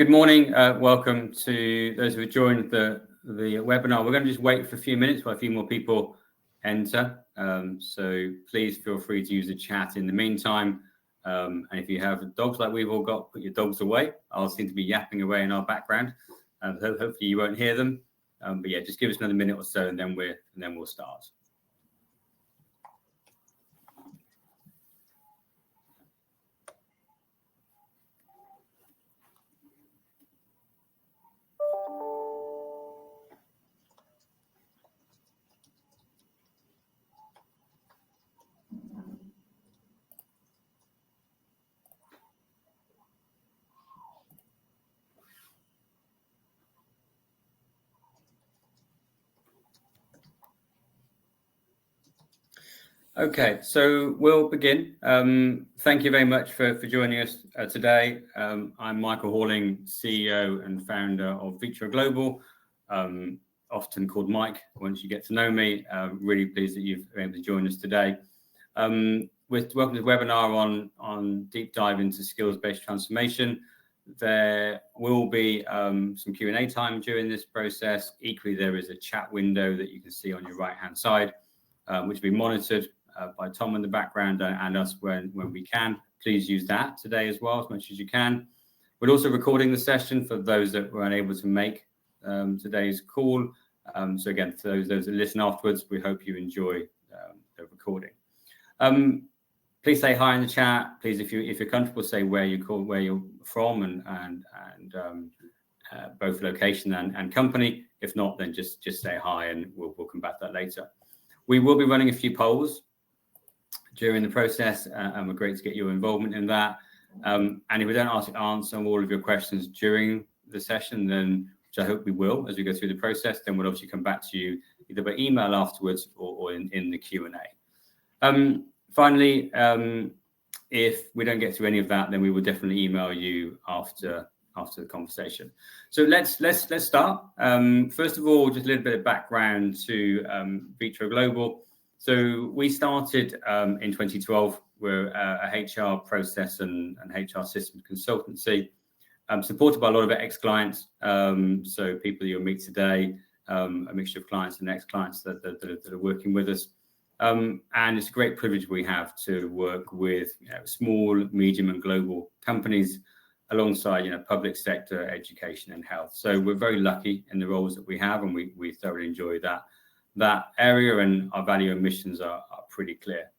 Good morning. Welcome to those who have joined the webinar. We're going to just wait for a few minutes while a few more people enter. So please feel free to use the chat in the meantime. And if you have dogs like we've all got, put your dogs away. I'll seem to be yapping away in our background. Hopefully you won't hear them. But yeah, just give us another minute or so, and then we'll start. Okay, so we'll begin. Thank you very much for joining us today. I'm Michael Halling, CEO and founder of Vitro Global, often called Mike once you get to know me. Really pleased that you've been able to join us today. Welcome to the webinar on deep dive into skills-based transformation. There will be some Q&A time during this process. Equally, there is a chat window that you can see on your right-hand side, which will be monitored by Tom in the background and us when we can. Please use that today as well, as much as you can. We're also recording the session for those that were unable to make today's call. So again, for those that listen afterwards, we hope you enjoy the recording. Please say hi in the chat. Please, if you're comfortable, say where you're from and both location and company. If not, then just say hi, and we'll come back to that later. We will be running a few polls during the process, and we're great to get your involvement in that. And if we don't answer all of your questions during the session, then, which I hope we will as we go through the process, then we'll obviously come back to you either by email afterwards or in the Q&A. Finally, if we don't get through any of that, then we will definitely email you after the conversation. So let's start. First of all, just a little bit of background to Vitro Global. So we started in 2012. We're a HR process and HR system consultancy, supported by a lot of ex-clients. So people you'll meet today, a mixture of clients and ex-clients that are working with us. And it's a great privilege we have to work with small, medium, and global companies alongside public sector, education, and health. So we're very lucky in the roles that we have, and we thoroughly enjoy that area, and our value and missions are pretty clear.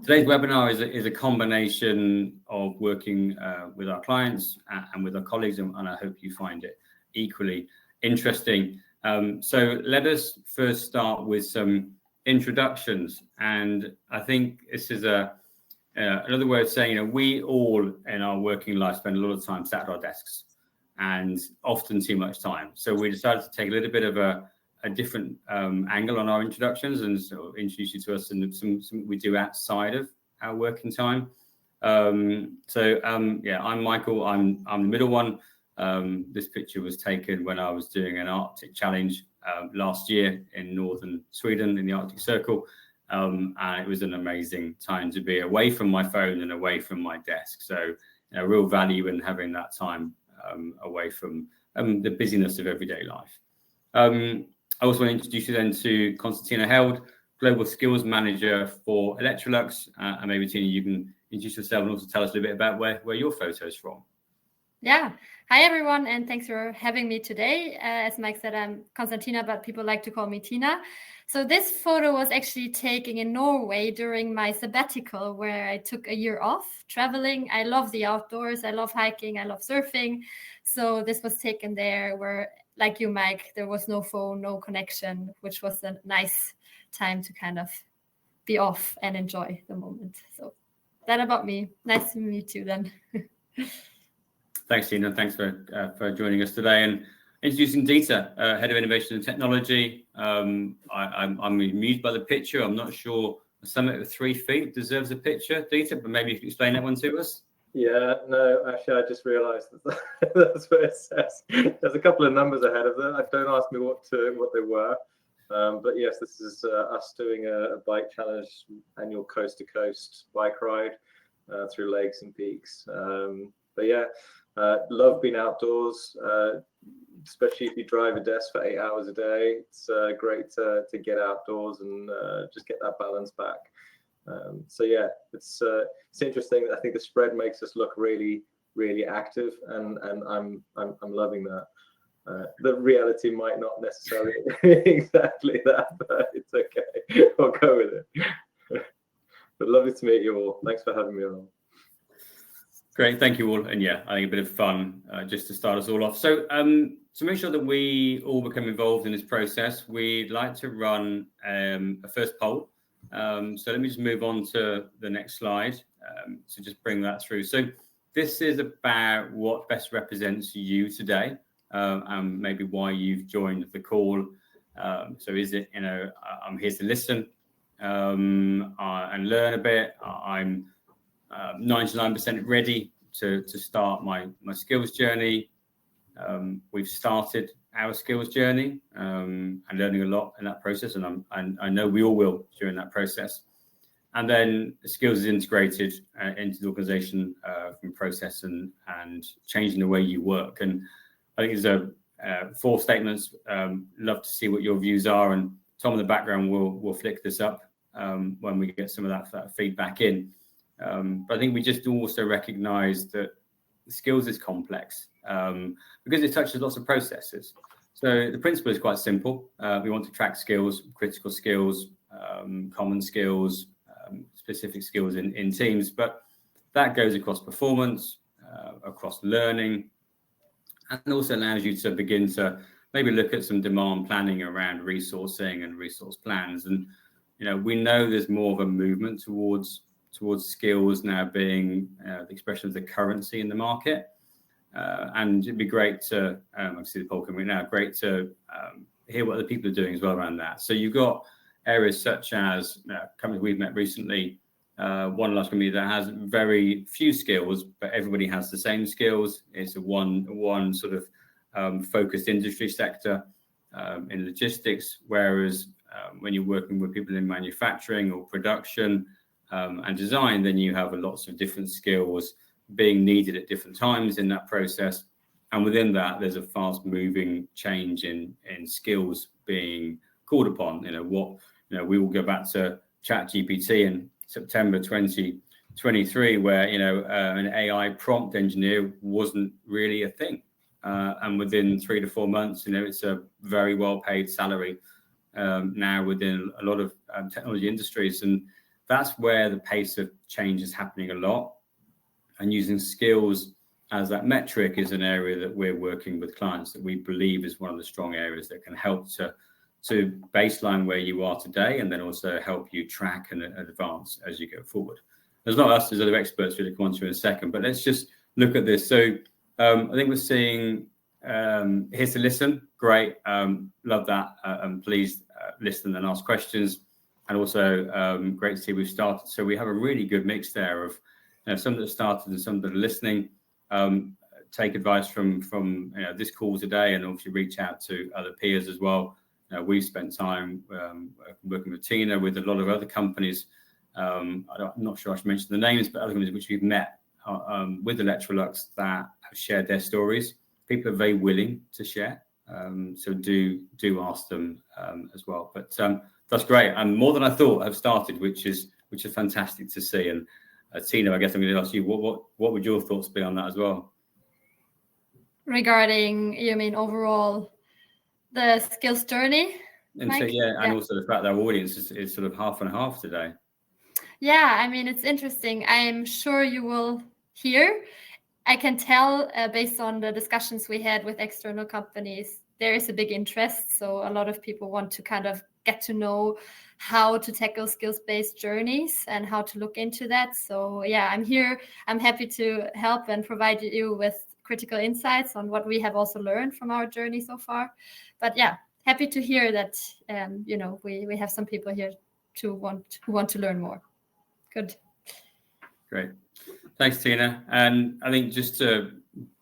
Today's webinar is a combination of working with our clients and with our colleagues, and I hope you find it equally interesting. So let us first start with some introductions, and I think this is another way of saying, we all in our working life spend a lot of time sat at our desks, and often too much time. So we decided to take a little bit of a different angle on our introductions and sort of introduce you to us and some we do outside of our working time. Yeah, I'm Michael. I'm the middle one. This picture was taken when I was doing an Arctic challenge last year in northern Sweden in the Arctic Circle. And it was an amazing time to be away from my phone and away from my desk. So real value in having that time away from the busyness of everyday life. I also want to introduce you then to Konstantina Held, Global Skills Manager for Electrolux. And maybe Tina, you can introduce yourself and also tell us a little bit about where your photo is from. Yeah. Hi, everyone, and thanks for having me today. As Mike said, I'm Konstantina, but people like to call me Tina. So this photo was actually taken in Norway during my sabbatical, where I took a year off traveling. I love the outdoors. I love hiking. I love surfing. So this was taken there where, like you, Mike, there was no phone, no connection, which was a nice time to kind of be off and enjoy the moment. So that about me. Nice to meet you then. Thanks, Tina. Thanks for joining us today and introducing Dita, Head of Innovation and Technology. I'm amused by the picture. I'm not sure a summit with 3 feet deserves a picture, Dita, but maybe you can explain that one to us. Yeah, no, actually, I just realised that that's what it says. There's a couple of numbers ahead of that. Don't ask me what they were. But yes, this is us doing a bike challenge, annual coast-to-coast bike ride through lakes and peaks. But yeah, Love being outdoors, especially if you drive a desk for 8 hours a day. It's great to get outdoors and just get that balance back. So yeah, it's interesting. I think the spread makes us look really, really active, and I'm loving that. The reality might not necessarily be exactly that, but it's okay. I'll go with it. But lovely to meet you all. Thanks for having me on. Great, thank you all. And yeah, I think a bit of fun just to start us all off. So to make sure that we all become involved in this process, we'd like to run a first poll. So let me just move on to the next slide. So just bring that through. So this is about what best represents you today, and maybe why you've joined the call. So is it, I'm here to listen and learn a bit. I'm 99% ready to start my skills journey. We've started our skills journey and learning a lot in that process, and I know we all will during that process. And then skills is integrated into the organization from process and changing the way you work. And I think there's 4 statements. Love to see what your views are, and Tom in the background will flick this up when we get some of that feedback in. But I think we just also recognize that skills is complex because it touches lots of processes. So the principle is quite simple. We want to track skills, critical skills, common skills, specific skills in teams, but that goes across performance, across learning, and also allows you to begin to maybe look at some demand planning around resourcing and resource plans. And we know there's more of a movement towards skills now being the expression of the currency in the market. And it'd be great to, I see the poll coming now, great to hear what other people are doing as well around that. So you've got areas such as companies we've met recently, one large company that has very few skills, but everybody has the same skills. It's a one sort of focused industry sector in logistics, whereas when you're working with people in manufacturing or production and design, then you have lots of different skills being needed at different times in that process. And within that, there's a fast moving change in skills being called upon. We will go back to ChatGPT in September 2023, where an AI prompt engineer wasn't really a thing, and within 3 to 4 months, it's a very well paid salary now within a lot of technology industries. And that's where the pace of change is happening a lot. And using skills as that metric is an area that we're working with clients that we believe is one of the strong areas that can help to baseline where you are today, and then also help you track and advance as you go forward. There's not us, there's other experts we'll come on to in a second, but let's just look at this. So I think we're seeing here to listen. Great. Love that. Please listen and ask questions. And also great to see we've started. So we have a really good mix there of some that have started and some that are listening. Take advice from this call today, and obviously reach out to other peers as well. We've spent time working with Tina, with a lot of other companies. I'm not sure I should mention the names, but other companies which we've met with Electrolux that have shared their stories. People are very willing to share. So do ask them as well. But that's great. And more than I thought have started, which is fantastic to see. And Tina, I guess I'm going to ask you, what would your thoughts be on that as well? Regarding, you mean overall the skills journey? And so, and also the fact that our audience is sort of half and half today. Yeah, I mean, it's interesting. I'm sure you will hear. I can tell based on the discussions we had with external companies, there is a big interest. So a lot of people want to kind of get to know how to tackle skills-based journeys and how to look into that. So yeah, I'm here. I'm happy to help and provide you with critical insights on what we have also learned from our journey so far. But yeah, happy to hear that we have some people here who want to learn more. Good. Great. Thanks, Tina. And I think just to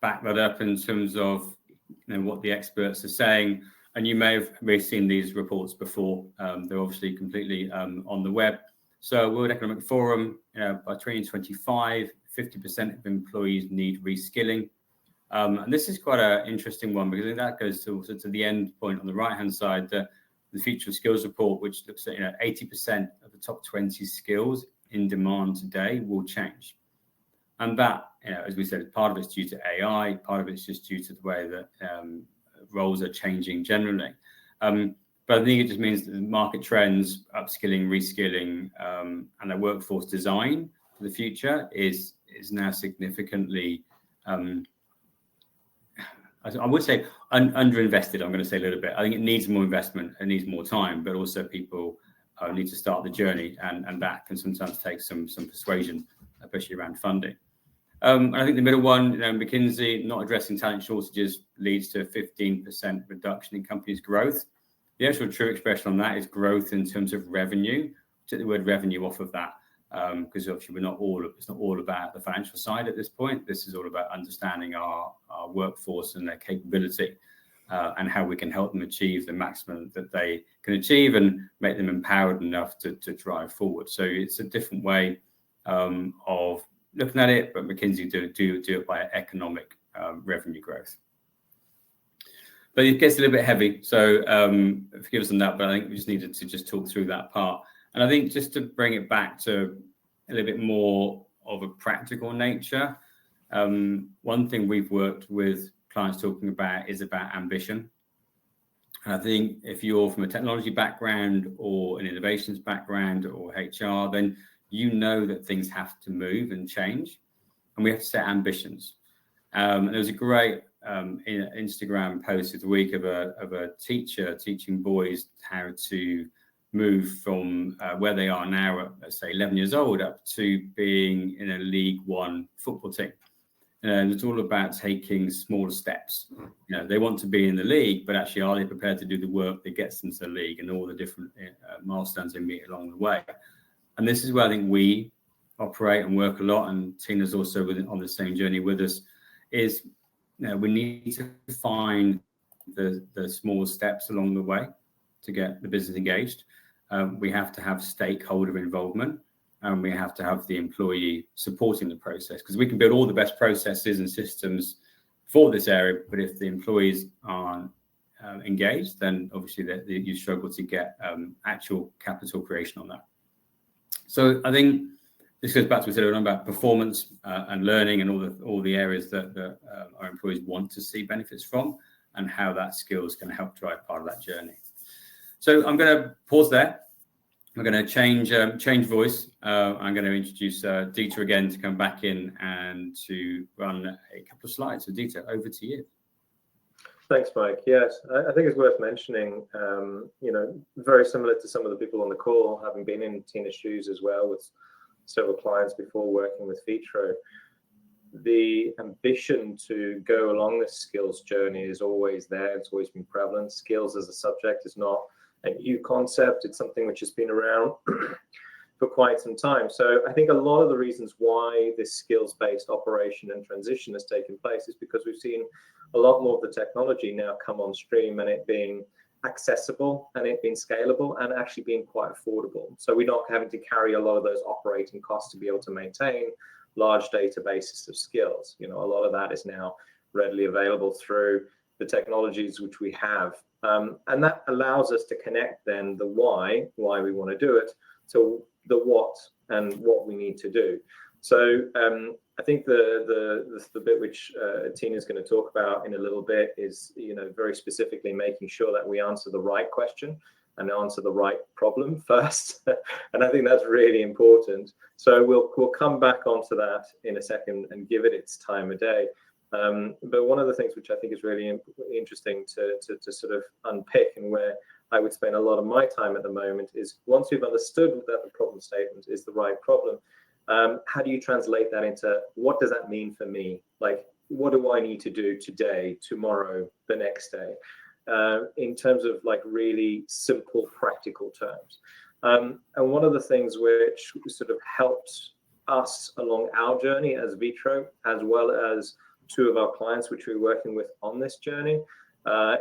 back that up in terms of what the experts are saying, and you may have seen these reports before. They're obviously completely on the web. So World Economic Forum, by 2025, 50% of employees need reskilling. And this is quite an interesting one, because I think that goes to the end point on the right-hand side, the Future of Skills report, which looks at 80% of the top 20 skills in demand today will change. And that, as we said, part of it's due to AI, part of it's just due to the way that roles are changing generally. But I think it just means that the market trends, upskilling, reskilling, and the workforce design for the future is now significantly, I would say, underinvested. I'm going to say a little bit. I think it needs more investment, it needs more time, but also people need to start the journey, and that can sometimes take some persuasion, especially around funding. I think the middle one, McKinsey, not addressing talent shortages leads to a 15% reduction in companies' growth. The actual true expression on that is growth in terms of revenue. Took the word revenue off of that, because obviously it's not all about the financial side at this point. This is all about understanding our workforce and their capability, and how we can help them achieve the maximum that they can achieve and make them empowered enough to drive forward. So it's a different way of looking at it, but McKinsey do it by economic revenue growth. But it gets a little bit heavy, so forgive us on that, but I think we just needed to just talk through that part. And I think just to bring it back to a little bit more of a practical nature, one thing we've worked with clients talking about is about ambition. And I think if you're from a technology background or an innovations background or HR, then you know that things have to move and change, and we have to set ambitions. And there was a great Instagram post of the week of a teacher teaching boys how to move from where they are now at, let's say, 11 years old, up to being in a League One football team. And it's all about taking small steps. They want to be in the league, but actually, are they prepared to do the work that gets them to the league and all the different milestones they meet along the way? And this is where I think we operate and work a lot, and Tina's also on the same journey with us, is we need to find the small steps along the way to get the business engaged. We have to have stakeholder involvement, and we have to have the employee supporting the process, because we can build all the best processes and systems for this area, but if the employees aren't engaged, then obviously you struggle to get actual capital creation on that. So I think this goes back to what we said about performance and learning and all the areas that our employees want to see benefits from, and how that skills can help drive part of that journey. So I'm going to pause there. We're going to change voice. I'm going to introduce Dieter again to come back in and to run a couple of slides. So Dieter, over to you. Thanks, Mike. Yes, I think it's worth mentioning, very similar to some of the people on the call, having been in Tina's shoes as well with several clients before working with Vitro, the ambition to go along this skills journey is always there. It's always been prevalent. Skills as a subject is not a new concept. It's something which has been around for quite some time. So I think a lot of the reasons why this skills-based operation and transition has taken place is because we've seen a lot more of the technology now come on stream, and it being accessible, and it being scalable, and actually being quite affordable. So we're not having to carry a lot of those operating costs to be able to maintain large databases of skills. A lot of that is now readily available through the technologies which we have. And that allows us to connect then the why we want to do it, to the what and what we need to do. So I think the bit which Tina is going to talk about in a little bit is, very specifically making sure that we answer the right question and answer the right problem first. And I think that's really important. So we'll come back onto that in a second and give it its time of day. But one of the things which I think is really interesting to sort of unpick, and where I would spend a lot of my time at the moment, is once we've understood that the problem statement is the right problem, how do you translate that into what does that mean for me? Like, what do I need to do today, tomorrow, the next day, in terms of like really simple, practical terms? And one of the things which sort of helped us along our journey as Vitro, as well as two of our clients which we're working with on this journey,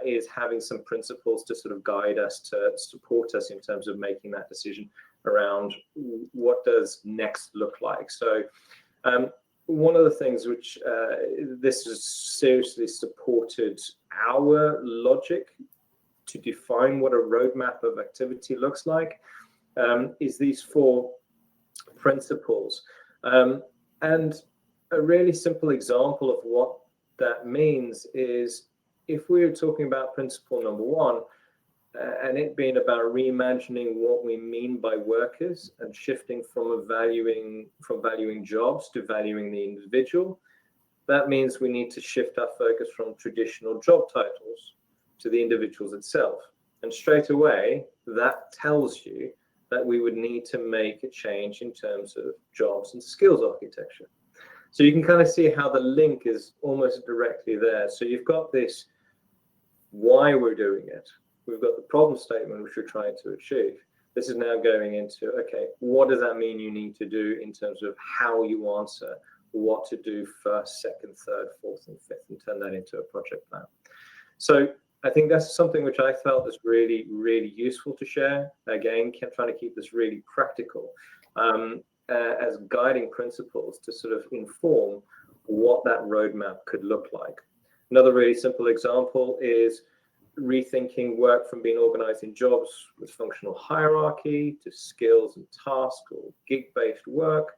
is having some principles to sort of guide us, to support us in terms of making that decision around what does next look like. So one of the things which this has seriously supported our logic to define what a roadmap of activity looks like is these 4 principles. And a really simple example of what that means is if we were talking about principle number 1, and it being about reimagining what we mean by workers and shifting from valuing jobs to valuing the individual, that means we need to shift our focus from traditional job titles to the individuals itself. And straight away, that tells you that we would need to make a change in terms of jobs and skills architecture. So you can kind of see how the link is almost directly there. So you've got this why we're doing it. We've got the problem statement which we're trying to achieve. This is now going into, okay, what does that mean you need to do in terms of how you answer what to do first, second, third, fourth, and fifth, and turn that into a project plan. So I think that's something which I felt is really, really useful to share. Again, kept trying to keep this really practical as guiding principles to sort of inform what that roadmap could look like. Another really simple example is rethinking work from being organized in jobs with functional hierarchy to skills and tasks or gig-based work.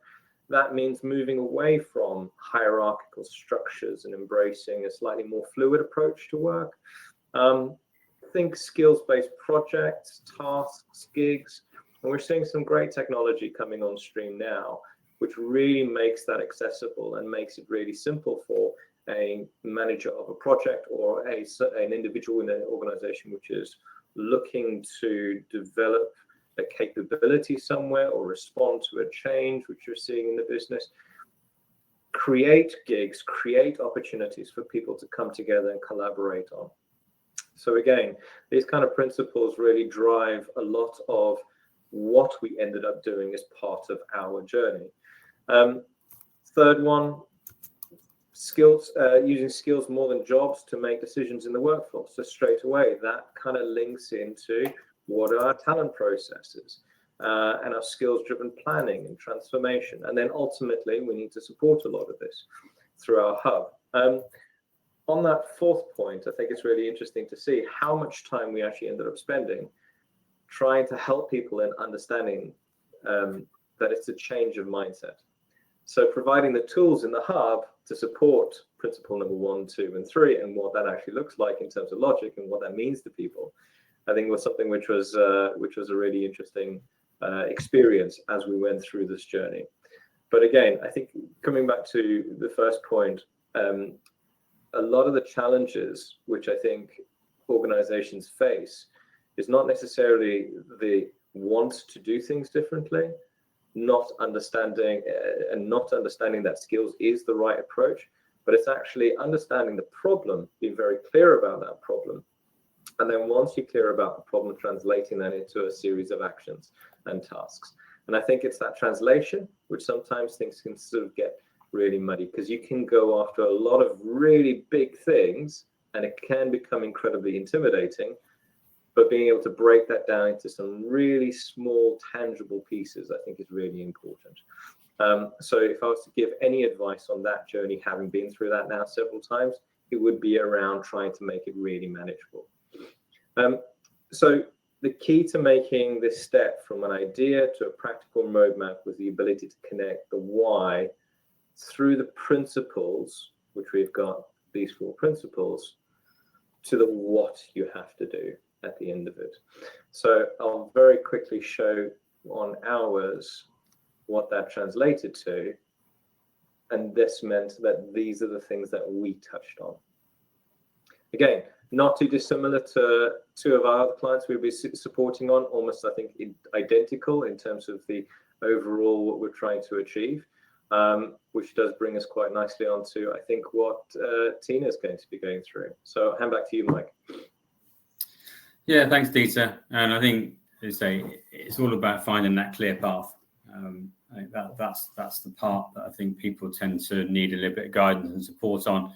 That means moving away from hierarchical structures and embracing a slightly more fluid approach to work. Think skills-based projects, tasks, gigs, and we're seeing some great technology coming on stream now, which really makes that accessible and makes it really simple for a manager of a project or an individual in an organization which is looking to develop a capability somewhere or respond to a change which you're seeing in the business. Create gigs, create opportunities for people to come together and collaborate on. So again, these kind of principles really drive a lot of what we ended up doing as part of our journey. Third one, skills, using skills more than jobs to make decisions in the workforce. So straight away, that kind of links into what are our talent processes and our skills-driven planning and transformation. And then ultimately, we need to support a lot of this through our hub. On that 4th point, I think it's really interesting to see how much time we actually ended up spending trying to help people in understanding that it's a change of mindset. So providing the tools in the hub to support principle number 1, 2, and 3, and what that actually looks like in terms of logic and what that means to people, I think was something which was a really interesting experience as we went through this journey. But again, I think coming back to the first point, a lot of the challenges which I think organizations face is not necessarily the want to do things differently, not understanding that skills is the right approach, but it's actually understanding the problem, being very clear about that problem. And then once you're clear about the problem, translating that into a series of actions and tasks. And I think it's that translation, which sometimes things can sort of get really muddy because you can go after a lot of really big things and it can become incredibly intimidating. But being able to break that down into some really small, tangible pieces, I think is really important. So if I was to give any advice on that journey, having been through that now several times, it would be around trying to make it really manageable. So the key to making this step from an idea to a practical roadmap was the ability to connect the why through the principles, which we've got these 4 principles, to the what you have to do at the end of it. So I'll very quickly show on ours what that translated to. And this meant that these are the things that we touched on. Again, not too dissimilar to 2 of our other clients we'll be supporting on, almost, I think, identical in terms of the overall what we're trying to achieve, which does bring us quite nicely onto, I think, what Tina is going to be going through. So hand back to you, Mike. Yeah, thanks, Dieter. And I think, as I say, it's all about finding that clear path. I think that's the part that I think people tend to need a little bit of guidance and support on.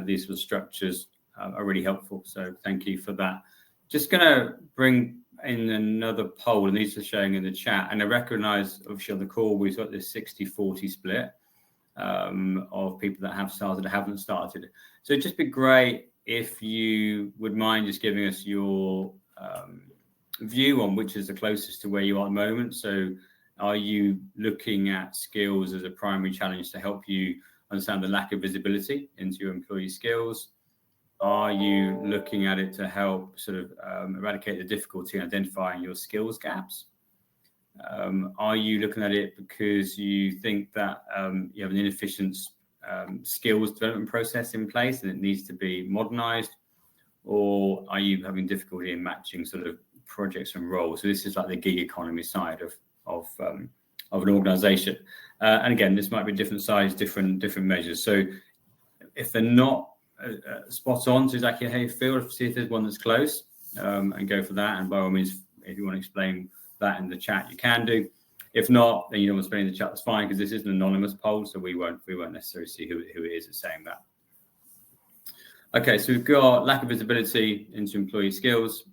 These sort of structures are really helpful. So thank you for that. Just going to bring in another poll, and these are showing in the chat. And I recognise, obviously, on the call, we've got this 60-40 split. of people that have started or haven't started. So it'd just be great if you would mind just giving us your view on which is the closest to where you are at the moment. So are you looking at skills as a primary challenge to help you understand the lack of visibility into your employee skills? Are you looking at it to help sort of eradicate the difficulty in identifying your skills gaps? Are you looking at it because you think that you have an inefficient skills development process in place and it needs to be modernized? Or are you having difficulty in matching sort of projects and roles? So this is like the gig economy side of an organization. And again, this might be different size, different measures. So if they're not spot on to exactly how you feel, see if there's one that's close, and go for that. And by all means, if you want to explain that in the chat, you can do. If not, then you don't want to explain in the chat, that's fine, because this is an anonymous poll, so we won't necessarily see who it is that's saying that. Okay, so we've got lack of visibility into employee skills,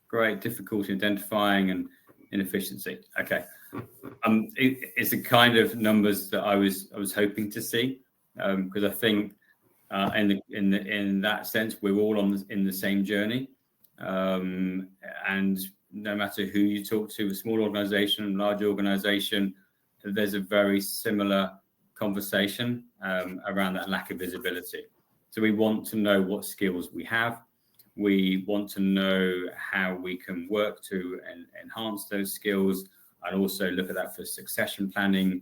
great difficulty identifying, and inefficiency. Okay, it's the kind of numbers that I was hoping to see, because I think in that sense we're all in the same journey, and no matter who you talk to, a small organization, large organization, there's a very similar conversation around that lack of visibility. So we want to know what skills we have. We want to know how we can work to enhance those skills, and also look at that for succession planning,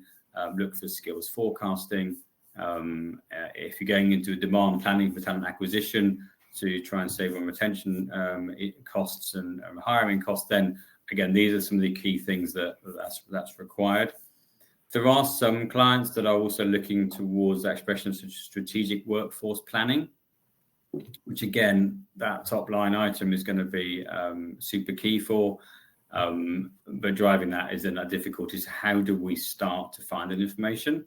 look for skills forecasting. If you're going into demand planning for talent acquisition to try and save on retention costs and hiring costs, then again, these are some of the key things that's required. There are some clients that are also looking towards the expression of strategic workforce planning, which again, that top line item is going to be super key for. But driving that is then that difficulty is how do we start to find that information?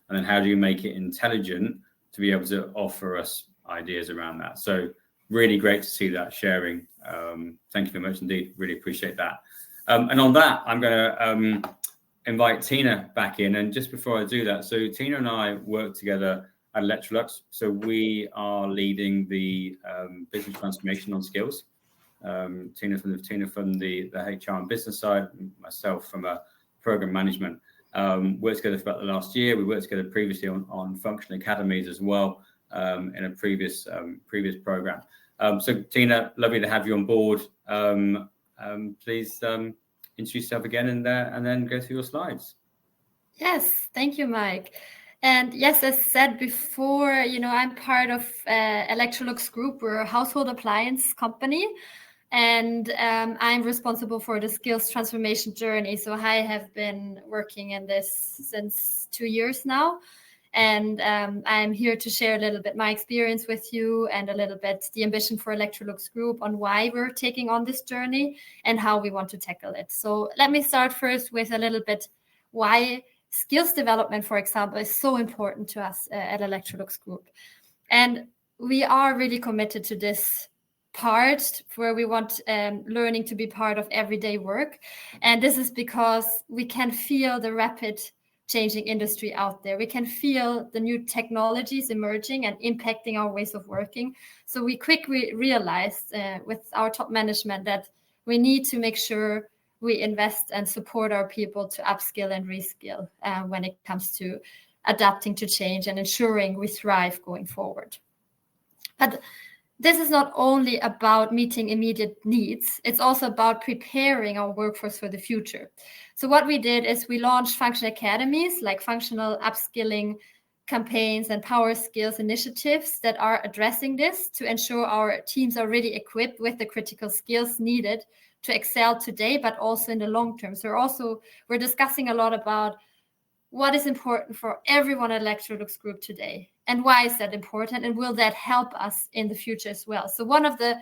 And then how do you make it intelligent to be able to offer us ideas around that? So really great to see that sharing. Thank you very much indeed. Really appreciate that. And on that, I'm going to invite Tina back in. And just before I do that, so Tina and I work together at Electrolux. So we are leading the business transformation on skills. Tina from the HR and business side, myself from a program management. Worked together for about the last year. We worked together previously on functional academies as well, in a previous program. So Tina, lovely to have you on board. Please introduce yourself again and then go through your slides. Yes, thank you, Mike. And yes, as said before, I'm part of Electrolux Group. We're a household appliance company. And I'm responsible for the skills transformation journey. So I have been working in this since 2 years now. And I'm here to share a little bit my experience with you and a little bit the ambition for Electrolux Group on why we're taking on this journey and how we want to tackle it. So let me start first with a little bit why skills development, for example, is so important to us at Electrolux Group. And we are really committed to this part where we want learning to be part of everyday work. And this is because we can feel the rapid changing industry out there. We can feel the new technologies emerging and impacting our ways of working. So we quickly realized with our top management that we need to make sure we invest and support our people to upskill and reskill when it comes to adapting to change and ensuring we thrive going forward. But this is not only about meeting immediate needs, it's also about preparing our workforce for the future. So what we did is we launched functional academies like functional upskilling campaigns and power skills initiatives that are addressing this to ensure our teams are really equipped with the critical skills needed to excel today, but also in the long term. So we're discussing a lot about what is important for everyone at Electrolux Group today, and why is that important, and will that help us in the future as well? So one of the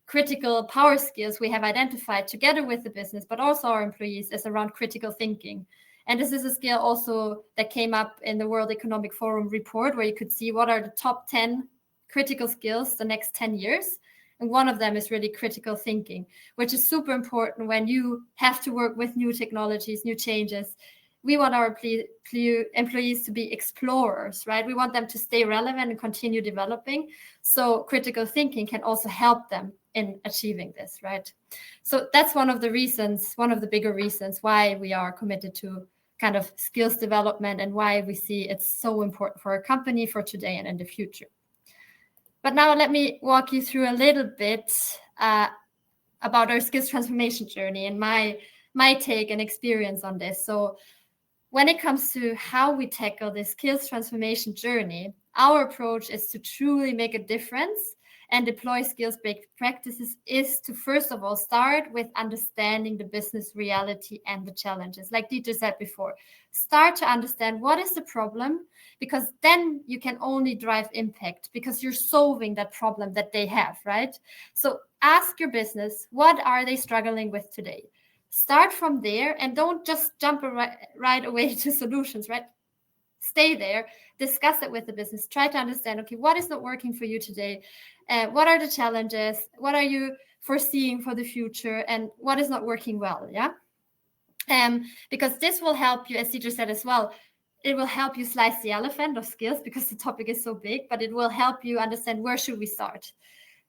critical power skills we have identified together with the business, but also our employees, is around critical thinking. And this is a skill also that came up in the World Economic Forum report, where you could see what are the top 10 critical skills the next 10 years. And one of them is really critical thinking, which is super important when you have to work with new technologies, new changes. we want our employees to be explorers, right? We want them to stay relevant and continue developing. So critical thinking can also help them in achieving this, right? So that's one of the bigger reasons why we are committed to kind of skills development and why we see it's so important for our company for today and in the future. But now let me walk you through a little bit about our skills transformation journey and my take and experience on this. So when it comes to how we tackle the skills transformation journey, our approach is to truly make a difference and deploy skills-based practices is to, first of all, start with understanding the business reality and the challenges. Like Dieter said before, start to understand what is the problem, because then you can only drive impact because you're solving that problem that they have, right? So ask your business, what are they struggling with today? Start from there and don't just jump right away to solutions, right? Stay there, discuss it with the business, try to understand, okay, what is not working for you today? What are the challenges? What are you foreseeing for the future? And what is not working well, yeah? Because this will help you, as Dieter said as well, it will help you slice the elephant of skills because the topic is so big, but it will help you understand where should we start?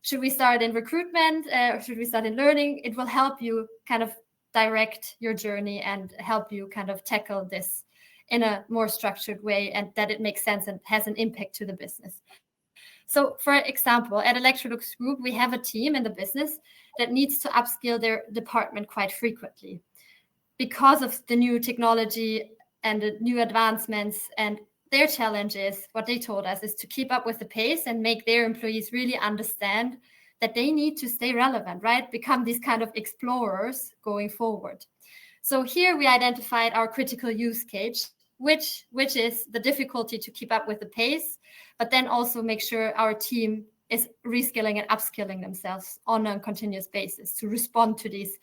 Should we start in recruitment? Or should we start in learning? It will help you kind of direct your journey and help you kind of tackle this in a more structured way and that it makes sense and has an impact to the business. So for example, at Electrolux Group, we have a team in the business that needs to upskill their department quite frequently because of the new technology and the new advancements. And their challenge is, what they told us, is to keep up with the pace and make their employees really understand that they need to stay relevant, right? Become these kind of explorers going forward. So here we identified our critical use case, which is the difficulty to keep up with the pace, but then also make sure our team is reskilling and upskilling themselves on a continuous basis to respond to these,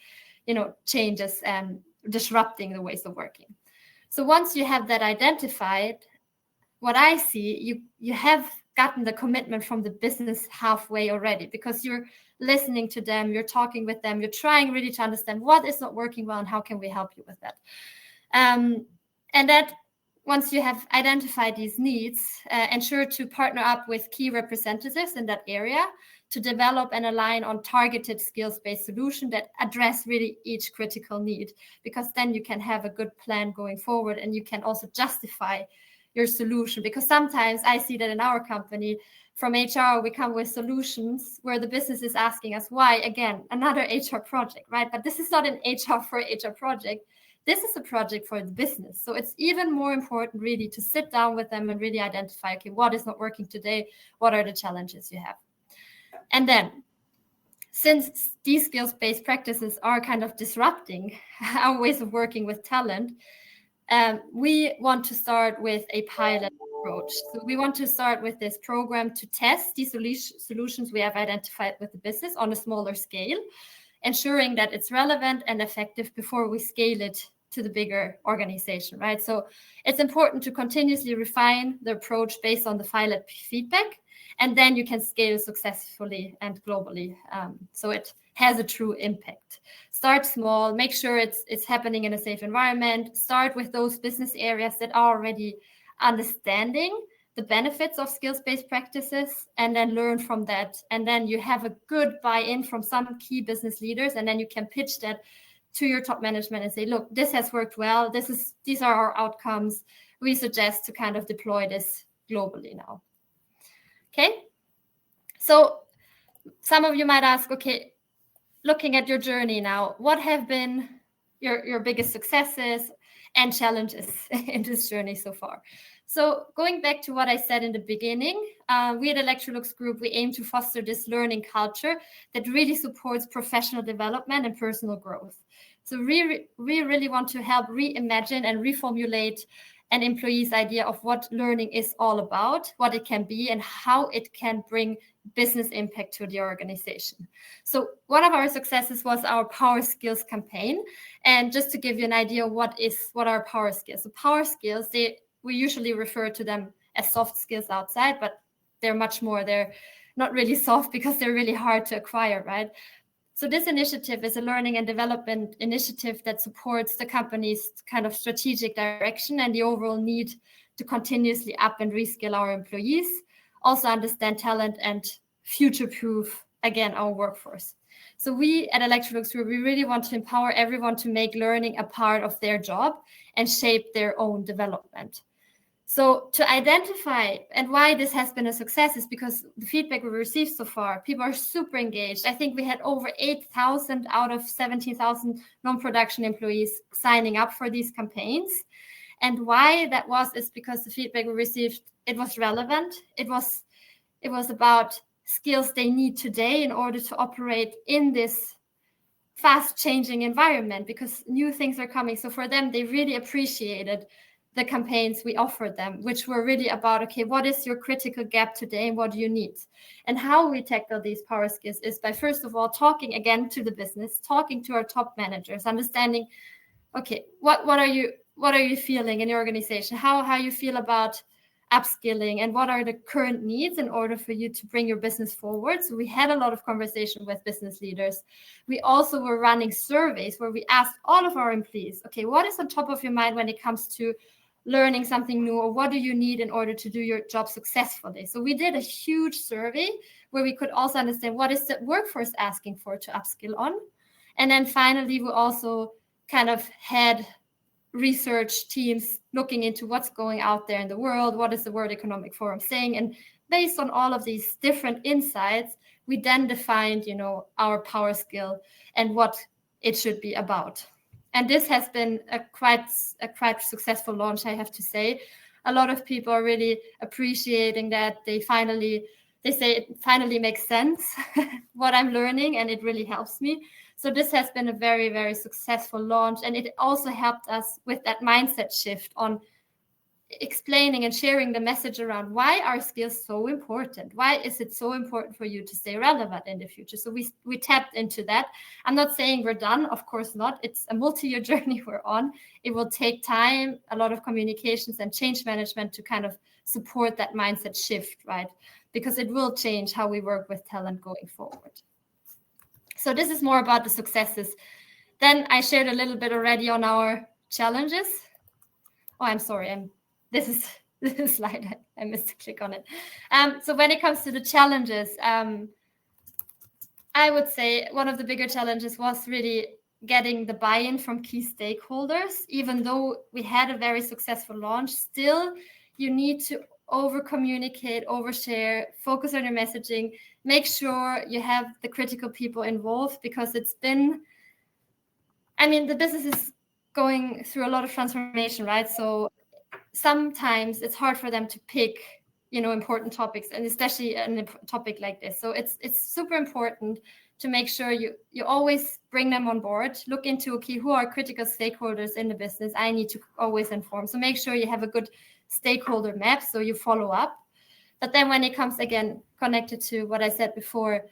changes and disrupting the ways of working. So once you have that identified, what I see, you have gotten the commitment from the business halfway already, because you're listening to them, you're talking with them, you're trying really to understand what is not working well and how can we help you with that. And that once you have identified these needs, ensure to partner up with key representatives in that area to develop and align on targeted skills-based solutions that address really each critical need, because then you can have a good plan going forward and you can also justify your solution. Because sometimes I see that in our company, from HR, we come with solutions where the business is asking us why, again, another HR project, right? But this is not an HR for HR project. This is a project for the business. So it's even more important really to sit down with them and really identify, okay, what is not working today? What are the challenges you have? And then, since these skills-based practices are kind of disrupting our ways of working with talent, we want to start with a pilot approach. So we want to start with this program to test these solutions we have identified with the business on a smaller scale, ensuring that it's relevant and effective before we scale it to the bigger organization, right? So it's important to continuously refine the approach based on the pilot feedback, and then you can scale successfully and globally. So it has a true impact. Start small, make sure it's happening in a safe environment. Start with those business areas that are already understanding the benefits of skills-based practices, and then learn from that. And then you have a good buy-in from some key business leaders, and then you can pitch that to your top management and say, look, this has worked well. These are our outcomes. We suggest to kind of deploy this globally now. Okay. So some of you might ask, okay, looking at your journey now, what have been your biggest successes and challenges in this journey so far? So going back to what I said in the beginning, we at Electrolux Group, we aim to foster this learning culture that really supports professional development and personal growth. So we really want to help reimagine and reformulate an employee's idea of what learning is all about, what it can be, and how it can bring business impact to the organization. So one of our successes was our Power Skills campaign. And just to give you an idea of what are Power Skills. So Power Skills, we usually refer to them as soft skills outside, but they're much more. They're not really soft because they're really hard to acquire, right? So this initiative is a learning and development initiative that supports the company's kind of strategic direction and the overall need to continuously up and reskill our employees, also understand talent and future-proof, again, our workforce. So we at Electrolux, we really want to empower everyone to make learning a part of their job and shape their own development. So to identify and why this has been a success is because the feedback we received so far, people are super engaged. I think we had over 8,000 out of 17,000 non-production employees signing up for these campaigns. And why that was is because the feedback we received, it was relevant. It was about skills they need today in order to operate in this fast changing environment, because new things are coming. So for them, they really appreciated the campaigns we offered them, which were really about, okay, what is your critical gap today and what do you need? And how we tackle these power skills is by, first of all, talking again to the business, talking to our top managers, understanding, okay, what are you feeling in your organization? How you feel about upskilling, and what are the current needs in order for you to bring your business forward? So we had a lot of conversation with business leaders. We also were running surveys where we asked all of our employees, okay, what is on top of your mind when it comes to learning something new, or what do you need in order to do your job successfully? So we did a huge survey where we could also understand what is the workforce asking for to upskill on. And then finally, we also kind of had research teams looking into what's going out there in the world, what is the World Economic Forum saying, and based on all of these different insights, we then defined, our power skill and what it should be about. And this has been a quite successful launch, I have to say. A lot of people are really appreciating that. They say it finally makes sense what I'm learning, and it really helps me. So this has been a very, very successful launch, and it also helped us with that mindset shift on explaining and sharing the message around why are skills so important? Why is it so important for you to stay relevant in the future? So we tapped into that. I'm not saying we're done, of course not. It's a multi-year journey we're on. It will take time, a lot of communications and change management to kind of support that mindset shift, right? Because it will change how we work with talent going forward. So this is more about the successes. Then I shared a little bit already on our challenges. Oh, I'm sorry. This is the slide. I missed to click on it. So when it comes to the challenges, I would say one of the bigger challenges was really getting the buy-in from key stakeholders. Even though we had a very successful launch, still you need to over-communicate, overshare, focus on your messaging, make sure you have the critical people involved, because the business is going through a lot of transformation, right? So sometimes it's hard for them to pick, important topics, and especially a topic like this. So it's super important to make sure you always bring them on board, look into, okay, who are critical stakeholders in the business? I need to always inform. So make sure you have a good stakeholder map so you follow up. But then when it comes, again, connected to what I said before,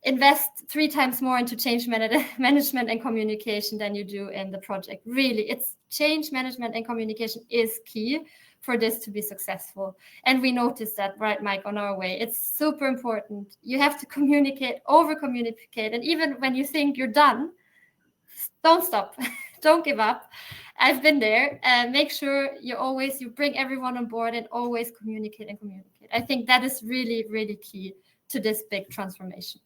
invest 3 times more into change management and communication than you do in the project. Really, it's change management and communication is key for this to be successful. And we noticed that, right, Mike, on our way. It's super important. You have to communicate, over-communicate. And even when you think you're done, don't stop. Don't give up. I've been there. Make sure you bring everyone on board and always communicate and communicate. I think that is really, really key to this big transformation.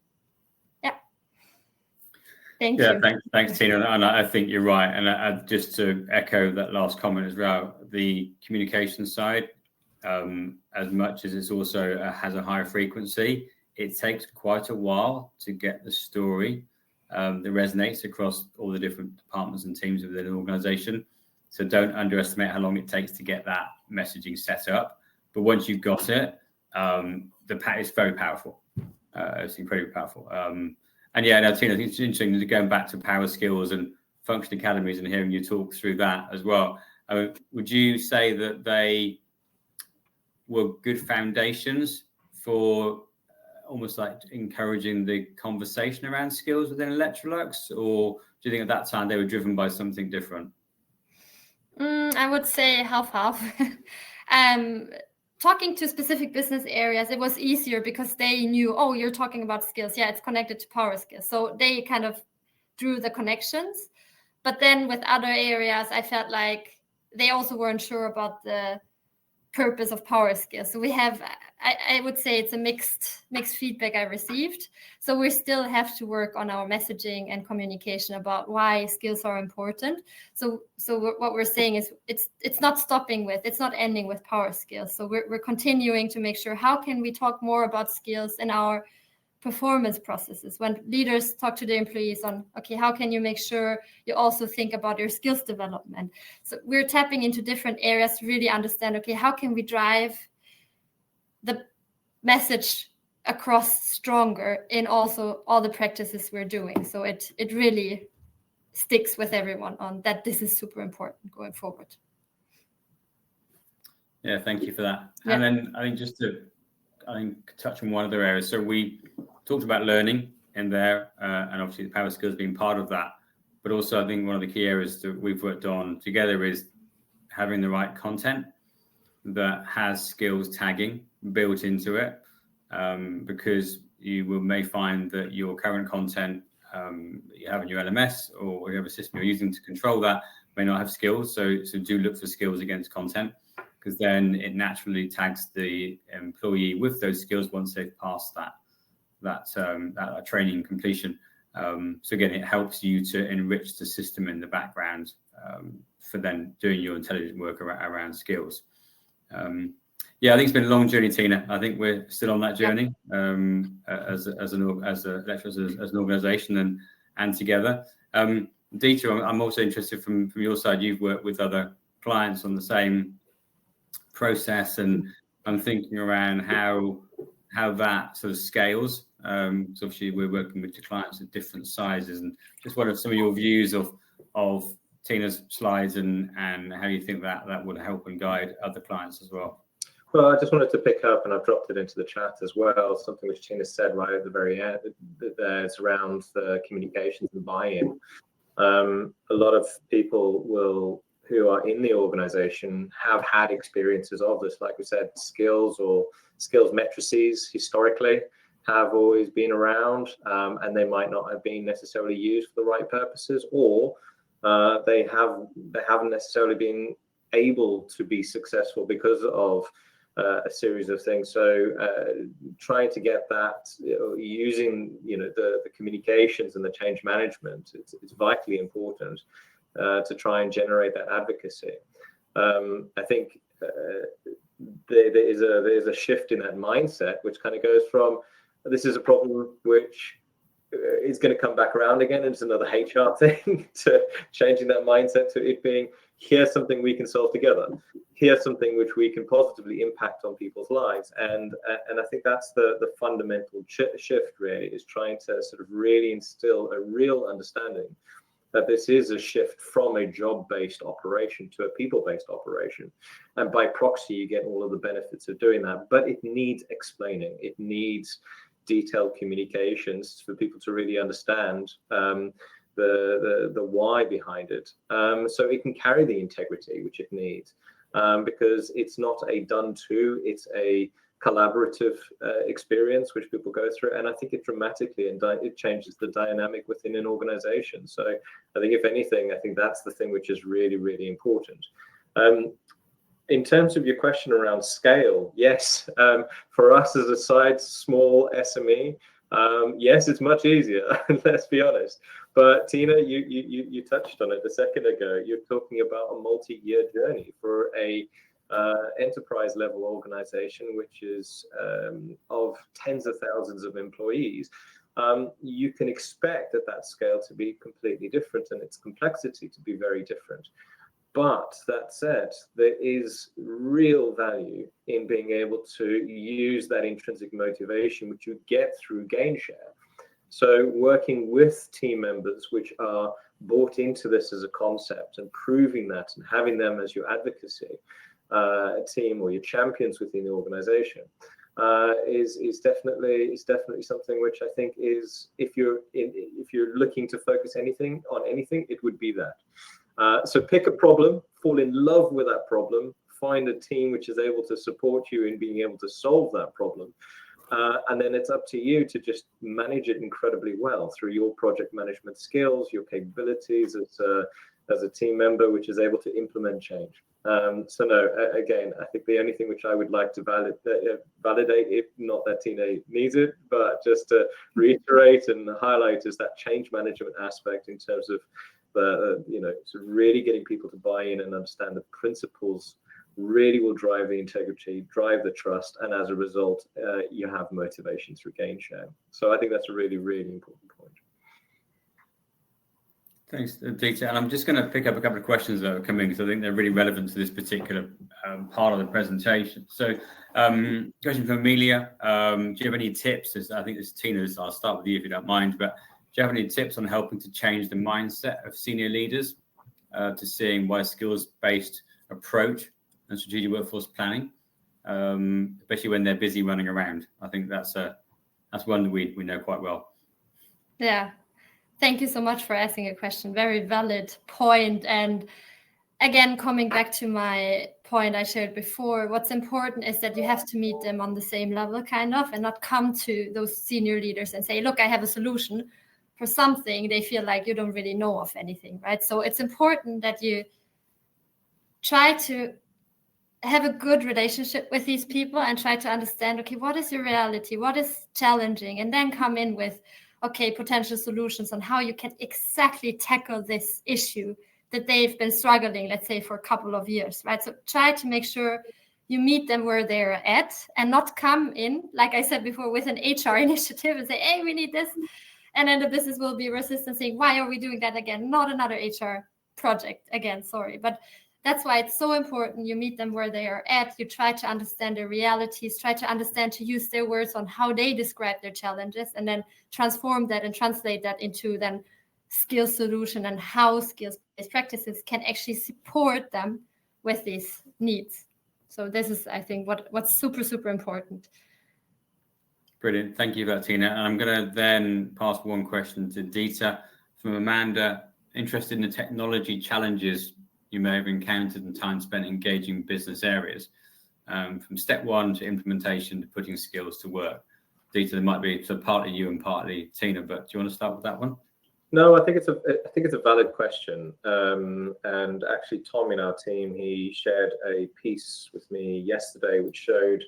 Thank you. Thanks, Tina. And I think you're right. And just to echo that last comment as well, the communication side, as much as it's also has a higher frequency, it takes quite a while to get the story that resonates across all the different departments and teams within an organization. So don't underestimate how long it takes to get that messaging set up. But once you've got it, it's very powerful. It's incredibly powerful. And yeah, now, Tina, I think it's interesting to going back to power skills and function academies and hearing you talk through that as well. Would you say that they were good foundations for almost like encouraging the conversation around skills within Electrolux, or do you think at that time they were driven by something different? I would say half-half. talking to specific business areas, it was easier because they knew, oh, you're talking about skills. Yeah, it's connected to power skills. So they kind of drew the connections. But then with other areas, I felt like they also weren't sure about the purpose of power skills. So we have, I would say it's a mixed feedback I received. So we still have to work on our messaging and communication about why skills are important. So what we're saying is it's not stopping with, it's not ending with power skills. So we're continuing to make sure, how can we talk more about skills in our performance processes when leaders talk to their employees on, okay, how can you make sure you also think about your skills development? So we're tapping into different areas to really understand, okay, how can we drive the message across stronger in also all the practices we're doing. So it really sticks with everyone on that this is super important going forward. Yeah, thank you for that. Yeah. And then I think just to touch on one other area. So we talked about learning in there, and obviously the power skills being part of that. But also I think one of the key areas that we've worked on together is having the right content that has skills tagging built into it, because you may find that your current content you have in your LMS or you have a system you're using to control that may not have skills. So do look for skills against content, because then it naturally tags the employee with those skills once they've passed that training completion. So again, it helps you to enrich the system in the background for then doing your intelligent work around skills. Yeah, I think it's been a long journey, Tina. I think we're still on that journey as an organisation and together. Dieter, I'm also interested from your side. You've worked with other clients on the same process, and I'm thinking around how that sort of scales. So obviously we're working with the clients at different sizes, and just what are some of your views of Tina's slides and how you think that would help and guide other clients as well? Well, I just wanted to pick up, and I've dropped it into the chat as well, something which Tina said right at the very end. It's around the communications and buy-in. A lot of people who are in the organization have had experiences of this. Like we said, skills or skills matrices historically have always been around, and they might not have been necessarily used for the right purposes, or they haven't necessarily been able to be successful because of a series of things. So trying to get that, using the communications and the change management, it's vitally important to try and generate that advocacy. I think there is a shift in that mindset, which kind of goes from, this is a problem which is going to come back around again, and it's another HR thing, to changing that mindset to it being, here's something we can solve together. Here's something which we can positively impact on people's lives. And I think that's the fundamental shift, really, is trying to sort of really instill a real understanding that this is a shift from a job-based operation to a people-based operation. And by proxy, you get all of the benefits of doing that. But it needs explaining. It needs detailed communications for people to really understand the why behind it, so it can carry the integrity which it needs, because it's not a done to, it's a collaborative experience which people go through, and I think it dramatically it changes the dynamic within an organization. So I think, if anything, I think that's the thing which is really, really important. In terms of your question around scale, yes, for us as a small SME, yes, it's much easier. Let's be honest. But Tina, you touched on it a second ago. You're talking about a multi-year journey for a enterprise level organization, which is of tens of thousands of employees. You can expect that scale to be completely different and its complexity to be very different. But that said, there is real value in being able to use that intrinsic motivation, which you get through gain share. So working with team members which are bought into this as a concept, and proving that and having them as your advocacy team or your champions within the organization is definitely something which I think is, if you're looking to focus on anything, it would be that. So pick a problem, fall in love with that problem, find a team which is able to support you in being able to solve that problem. And then it's up to you to just manage it incredibly well through your project management skills, your capabilities as a team member, which is able to implement change. So no, again, I think the only thing which I would like to validate, if not that Tina needs it, but just to reiterate and highlight, is that change management aspect in terms of so really getting people to buy in and understand the principles really will drive the integrity, drive the trust, and as a result, you have motivation through gain share. So I think that's a really, really important point. Thanks, Dieter. And I'm just going to pick up a couple of questions that are coming because I think they're really relevant to this particular part of the presentation. So, question from Amelia: do you have any tips? I think this is Tina's. I'll start with you if you don't mind. But do you have any tips on helping to change the mindset of senior leaders to seeing why a skills-based approach and strategic workforce planning, especially when they're busy running around? I think that's one that we know quite well. Yeah. Thank you so much for asking a question. Very valid point. And again, coming back to my point I shared before, what's important is that you have to meet them on the same level, kind of, and not come to those senior leaders and say, look, I have a solution for something. They feel like you don't really know of anything, right? So it's important that you try to have a good relationship with these people and try to understand, okay, what is your reality? What is challenging? And then come in with, okay, potential solutions on how you can exactly tackle this issue that they've been struggling, let's say, for a couple of years, right? So try to make sure you meet them where they're at and not come in, like I said before, with an HR initiative and say, hey, we need this. And then the business will be resistant, saying, why are we doing that again? Not another HR project again, sorry. But that's why it's so important you meet them where they are at. You try to understand their realities, try to understand, to use their words on how they describe their challenges, and then transform that and translate that into then skill solution and how skills-based practices can actually support them with these needs. So this is, I think, what's super, super important. Brilliant. Thank you for that, Tina. And I'm going to then pass one question to Dieter from Amanda, interested in the technology challenges you may have encountered and time spent engaging business areas, from step one to implementation to putting skills to work. Dieter, there might be partly you and partly Tina, but do you want to start with that one? No, I think it's a valid question. And actually, Tom in our team, he shared a piece with me yesterday which showed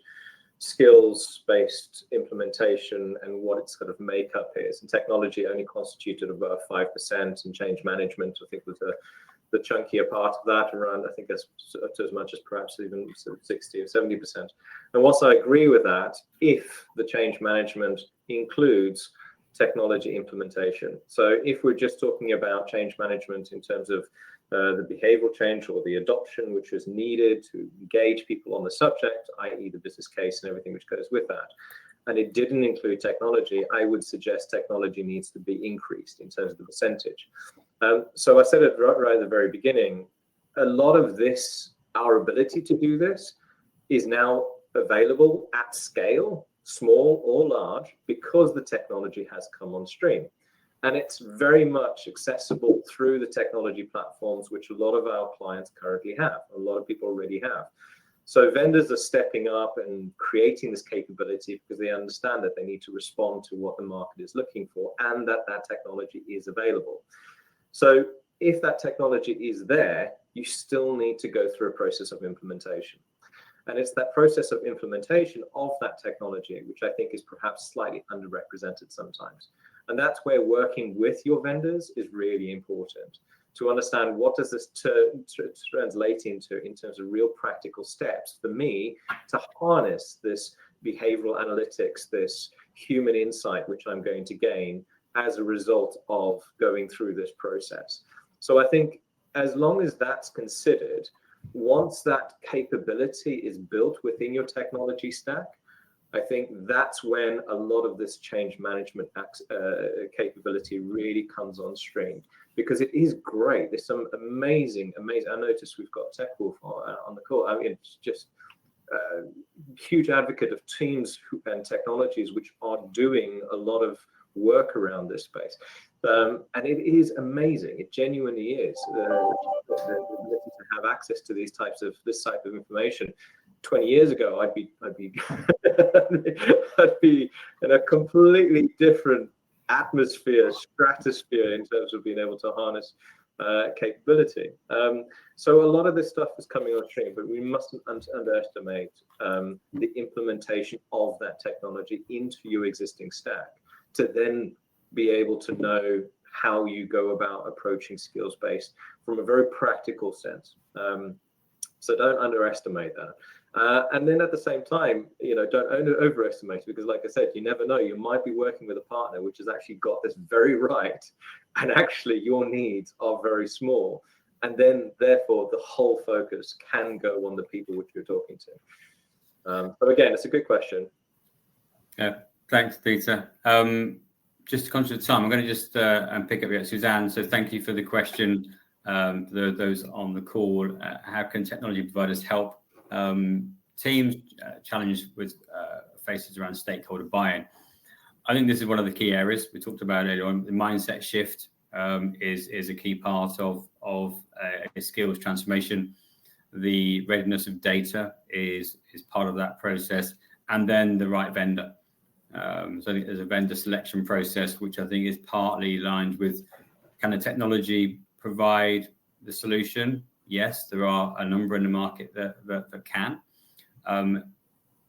skills-based implementation and what its kind of makeup is. And technology only constituted about 5%, and change management, I think, was the chunkier part of that, around, I think, as much as perhaps even 60 or 70%. And whilst I agree with that, if the change management includes technology implementation. So if we're just talking about change management in terms of the behavioral change or the adoption which is needed to engage people on the subject, i.e. the business case and everything which goes with that, and it didn't include technology, I would suggest technology needs to be increased in terms of the percentage. So I said it right at the very beginning, a lot of this, our ability to do this, is now available at scale, small or large, because the technology has come on stream. And it's very much accessible through the technology platforms which a lot of our clients currently have, a lot of people already have. So vendors are stepping up and creating this capability because they understand that they need to respond to what the market is looking for, and that technology is available. So if that technology is there, you still need to go through a process of implementation. And it's that process of implementation of that technology, which I think is perhaps slightly underrepresented sometimes. And that's where working with your vendors is really important, to understand what does this translate into in terms of real practical steps for me to harness this behavioral analytics, this human insight, which I'm going to gain as a result of going through this process. So I think as long as that's considered, once that capability is built within your technology stack, I think that's when a lot of this change management capability really comes on stream, because it is great. There's some amazing. I noticed we've got TechWolf on the call. I mean, it's just a huge advocate of teams and technologies which are doing a lot of work around this space. And it is amazing. It genuinely is. The ability to have access to this type of information. 20 years ago, I'd be I'd be in a completely different stratosphere in terms of being able to harness capability. So a lot of this stuff is coming on stream, but we mustn't underestimate the implementation of that technology into your existing stack to then be able to know how you go about approaching skills based from a very practical sense. So don't underestimate that. And then at the same time, don't overestimate it, because like I said, you never know. You might be working with a partner which has actually got this very right, and actually your needs are very small. And then therefore the whole focus can go on the people which you're talking to. So again, it's a good question. Yeah, thanks, Peter. Just conscious of time, I'm going to just pick up here, Suzanne. So thank you for the question. Those on the call, how can technology providers help teams challenged with faces around stakeholder buy-in? I think this is one of the key areas we talked about earlier on. The mindset shift is a key part of a skills transformation. The readiness of data is part of that process, and then the right vendor. So I think there's a vendor selection process, which I think is partly aligned with, can the technology provide the solution? Yes, there are a number in the market that can.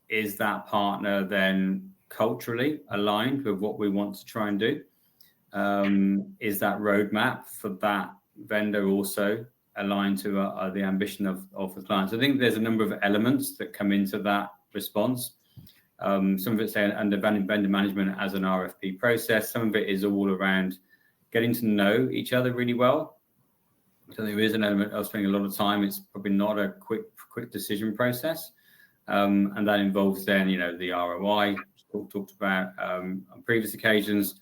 Is that partner then culturally aligned with what we want to try and do? Is that roadmap for that vendor also aligned to the ambition of the clients? I think there's a number of elements that come into that response. Some of it's under vendor management as an RFP process. Some of it is all around getting to know each other really well. So there is an element of spending a lot of time. It's probably not a quick decision process. And that involves then, the ROI talked about on previous occasions,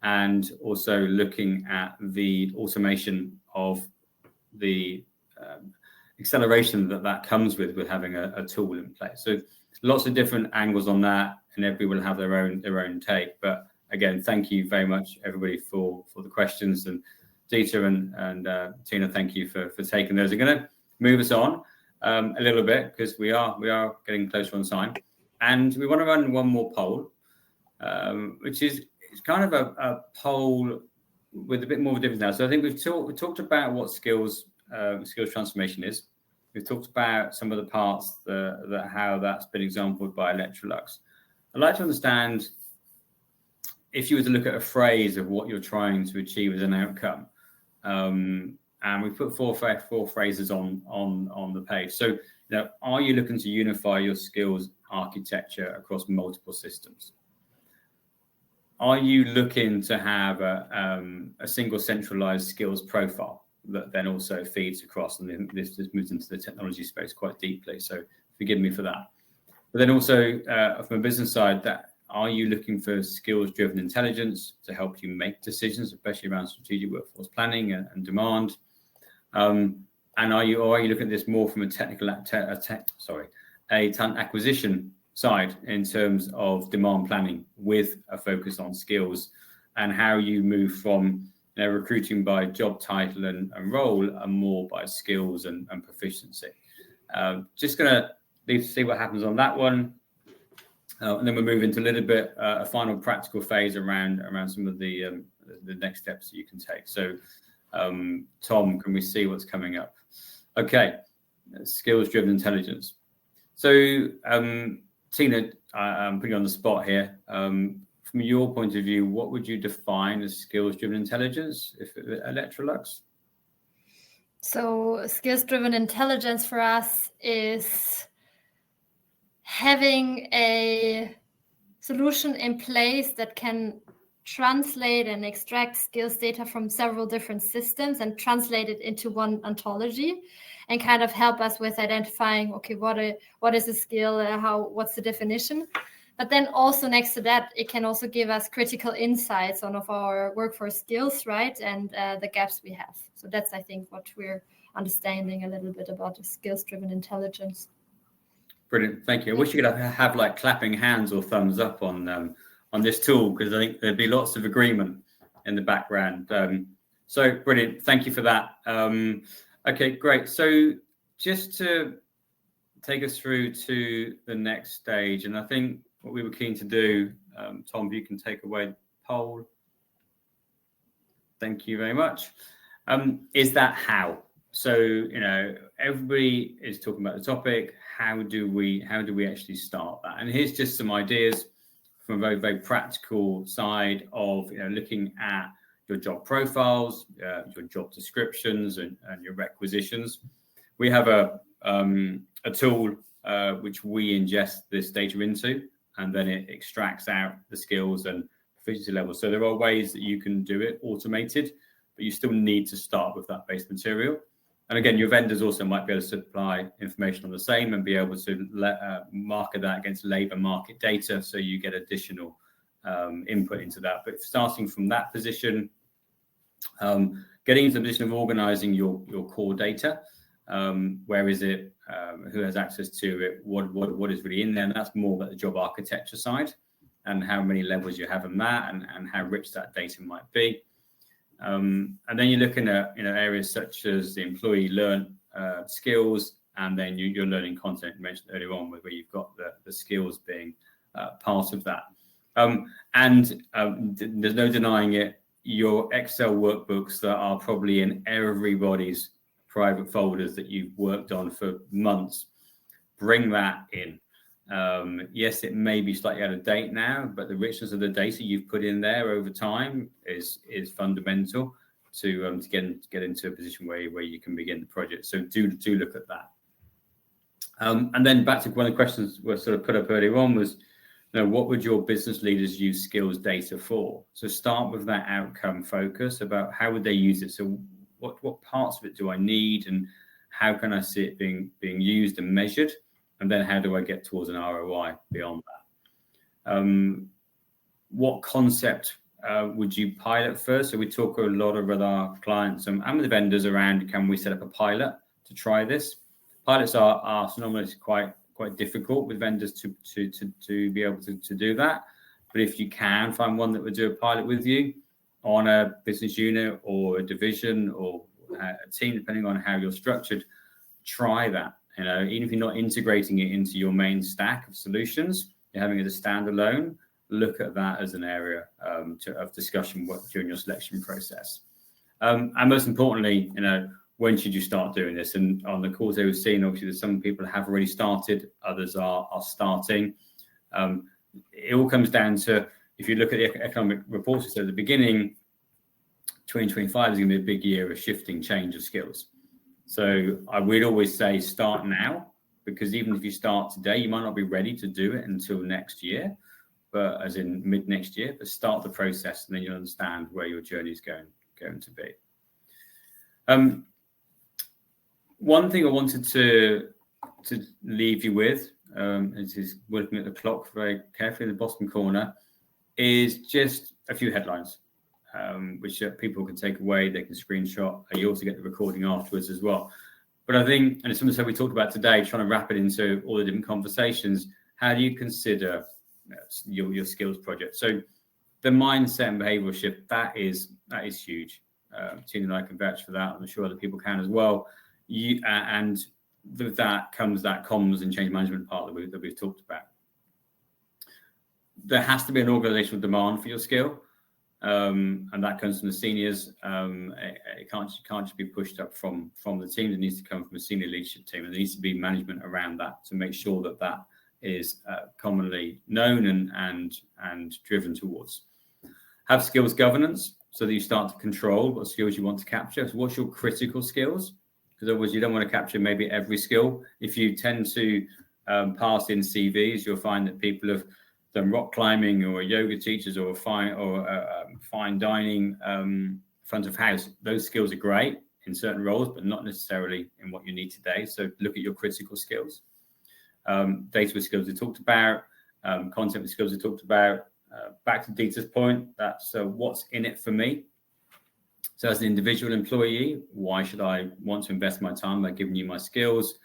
and also looking at the automation of the acceleration that comes with having a tool in place. So lots of different angles on that, and everybody will have their own take. But again, thank you very much, everybody, for the questions. And Dieter and Tina, thank you for taking those. I'm going to move us on a little bit, because we are getting closer on time, and we want to run one more poll, which is kind of a poll with a bit more of a difference now. So I think we talked about what skills transformation is. We've talked about some of the parts that how that's been exampled by Electrolux. I'd like to understand, if you were to look at a phrase of what you're trying to achieve as an outcome, and we put four phrases on the page. So, are you looking to unify your skills architecture across multiple systems? Are you looking to have a single centralized skills profile that then also feeds across? And then this moves into the technology space quite deeply, so forgive me for that. But then also from a business side, are you looking for skills-driven intelligence to help you make decisions, especially around strategic workforce planning and demand? And are you looking at this more from a talent acquisition side in terms of demand planning with a focus on skills, and how you move from recruiting by job title and role and more by skills and proficiency? Just going to see what happens on that one. And then we'll move into a little bit a final practical phase around some of the next steps that you can take. So, Tom, can we see what's coming up? Okay, skills-driven intelligence. So, Tina, I'm putting you on the spot here. From your point of view, what would you define as skills-driven intelligence at Electrolux? So, skills-driven intelligence for us is having a solution in place that can translate and extract skills data from several different systems and translate it into one ontology, and kind of help us with identifying, okay, what is a skill, what's the definition. But then also next to that, it can also give us critical insights on our workforce skills, right, and the gaps we have. So that's, I think, what we're understanding a little bit about the skills-driven intelligence. Brilliant, thank you. I wish you could have like clapping hands or thumbs up on on this tool, because I think there'd be lots of agreement in the background. So brilliant. Thank you for that. Okay, great. So just to take us through to the next stage, and I think what we were keen to do, Tom, if you can take away the poll. Thank you very much. Is that how? So, you know, everybody is talking about the topic. How do we actually start that? And here's just some ideas from a very, very practical side of, you know, looking at your job profiles, your job descriptions, and your requisitions. We have a tool which we ingest this data into, and then it extracts out the skills and proficiency levels. So there are ways that you can do it automated, but you still need to start with that base material. And again, your vendors also might be able to supply information on the same and be able to market that against labour market data, so you get additional input into that. But starting from that position, getting into the position of organising your core data, where is it, who has access to it, what is really in there, and that's more about the job architecture side and how many levels you have in that, and how rich that data might be. And then you're looking at, you know, areas such as the employee learn skills, and then your learning content you mentioned earlier on, where you've got the skills being part of that. There's no denying it, your Excel workbooks that are probably in everybody's private folders that you've worked on for months, bring that in. Yes, it may be slightly out of date now, but the richness of the data you've put in there over time is fundamental to get into a position where you can begin the project. So do look at that. And then back to one of the questions were sort of put up earlier on was, you know, what would your business leaders use skills data for? So start with that outcome focus about how would they use it. So what parts of it do I need, and how can I see it being used and measured? And then how do I get towards an ROI beyond that? What concept would you pilot first? So we talk a lot with our clients and with the vendors around, can we set up a pilot to try this? Pilots are normally quite difficult with vendors to be able to do that. But if you can find one that would do a pilot with you on a business unit or a division or a team, depending on how you're structured, try that. You know, even if you're not integrating it into your main stack of solutions, you're having it as a standalone, look at that as an area of discussion during your selection process. And most importantly, you know, when should you start doing this? And on the calls they were seeing, obviously, there's some people have already started, others are starting. It all comes down to, if you look at the economic reports, so at the beginning, 2025 is going to be a big year of shifting change of skills. So I would always say start now, because even if you start today, you might not be ready to do it until next year, but as in mid next year, but start the process and then you'll understand where your journey is going to be. One thing I wanted to leave you with, is looking at the clock very carefully in the bottom corner, is just a few headlines. Which people can take away, they can screenshot. You also get the recording afterwards as well. But I think, and it's something that we talked about today, trying to wrap it into all the different conversations, how do you consider your skills project? So the mindset and behavioural shift, that is huge. Tina and I can vouch for that. I'm sure other people can as well. And with that comes that comms and change management part that we've talked about. There has to be an organisational demand for your skill. And that comes from the seniors. It can't just be pushed up from the team. It needs to come from a senior leadership team, and there needs to be management around that to make sure that is commonly known and driven towards. Have skills governance, so that you start to control what skills you want to capture. So what's your critical skills? Because otherwise you don't want to capture maybe every skill. If you tend to pass in CVs, you'll find that people have done rock climbing or yoga teachers or fine dining, front of house. Those skills are great in certain roles, but not necessarily in what you need today. So look at your critical skills. Data with skills we talked about, content with skills we talked about. Back to Dieter's point, that's what's in it for me. So as an individual employee, why should I want to invest my time by giving you my skills?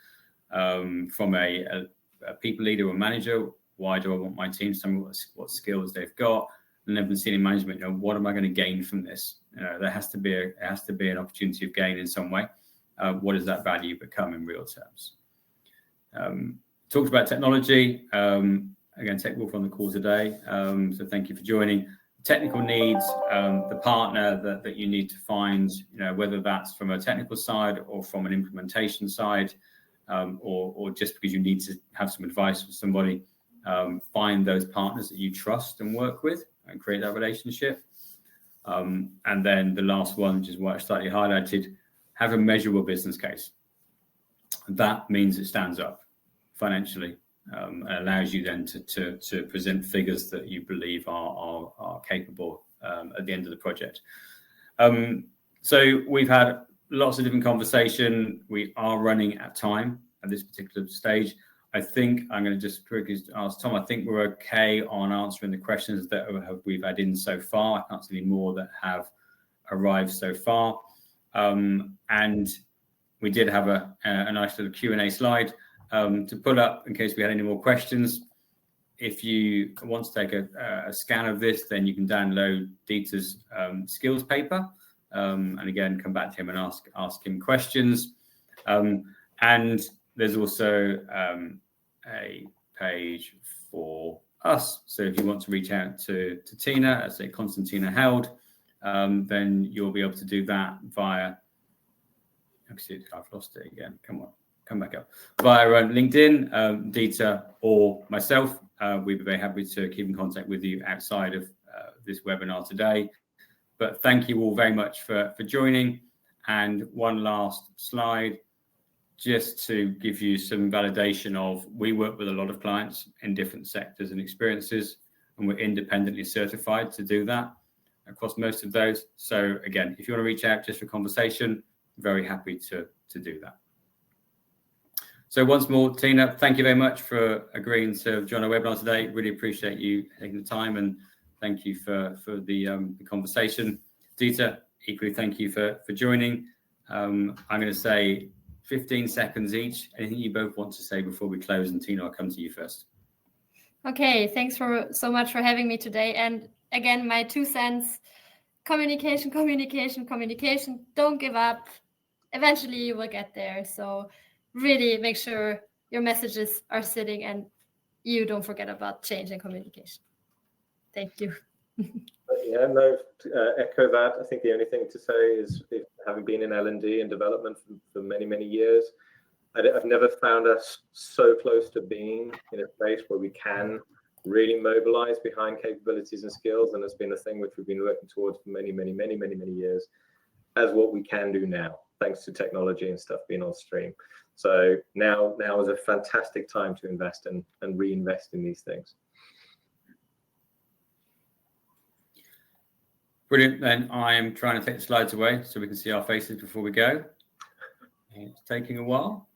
From a people leader or manager, why do I want my team to tell me what skills they've got, and then from senior management, what am I going to gain from this? There has to be an opportunity of gain in some way. What does that value become in real terms? Talked about technology. Again, TechWolf on the call today. So thank you for joining. Technical needs, the partner that you need to find, whether that's from a technical side or from an implementation side, or just because you need to have some advice from somebody, find those partners that you trust and work with and create that relationship. And then the last one, which is what I slightly highlighted, have a measurable business case. That means it stands up financially, and allows you then to present figures that you believe are capable at the end of the project. So we've had lots of different conversation. We are running out of time at this particular stage. I think I'm going to just quickly ask Tom. I think we're okay on answering the questions that we've had in so far. I can't see any more that have arrived so far. And we did have a nice little Q&A slide to put up in case we had any more questions. If you want to take a scan of this, then you can download Dieter's skills paper, and again come back to him and ask him questions. And there's also a page for us. So if you want to reach out to Tina, as a Konstantina Held, then you'll be able to do that via. Actually, I've lost it again. Come on, come back up. Via LinkedIn, Dieter or myself. We'd be very happy to keep in contact with you outside of this webinar today. But thank you all very much for joining. And one last slide, just to give you some validation of, we work with a lot of clients in different sectors and experiences, and we're independently certified to do that across most of those. So again, if you want to reach out just for conversation, very happy to do that. So once more, Tina, thank you very much for agreeing to join our webinar today. Really appreciate you taking the time, and thank you for the conversation. Dieter, equally thank you for joining. I'm going to say 15 seconds each. Anything you both want to say before we close? And Tina, I'll come to you first. Okay, thanks so much for having me today. And again, my 2 cents: communication. Don't give up. Eventually you will get there. So really make sure your messages are sitting and you don't forget about change and communication. Thank you. Yeah, no, echo that. I think the only thing to say is, having been in L&D and development for many, many years, I've never found us so close to being in a place where we can really mobilize behind capabilities and skills. And it's been a thing which we've been working towards for many, many, many, many, many years, as what we can do now, thanks to technology and stuff being on stream. So now is a fantastic time to invest and reinvest in these things. Brilliant. Then I'm trying to take the slides away so we can see our faces before we go. It's taking a while.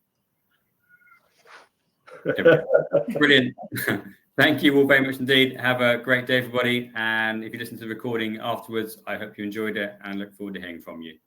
Brilliant. Thank you all very much indeed. Have a great day, everybody. And if you listen to the recording afterwards, I hope you enjoyed it and look forward to hearing from you.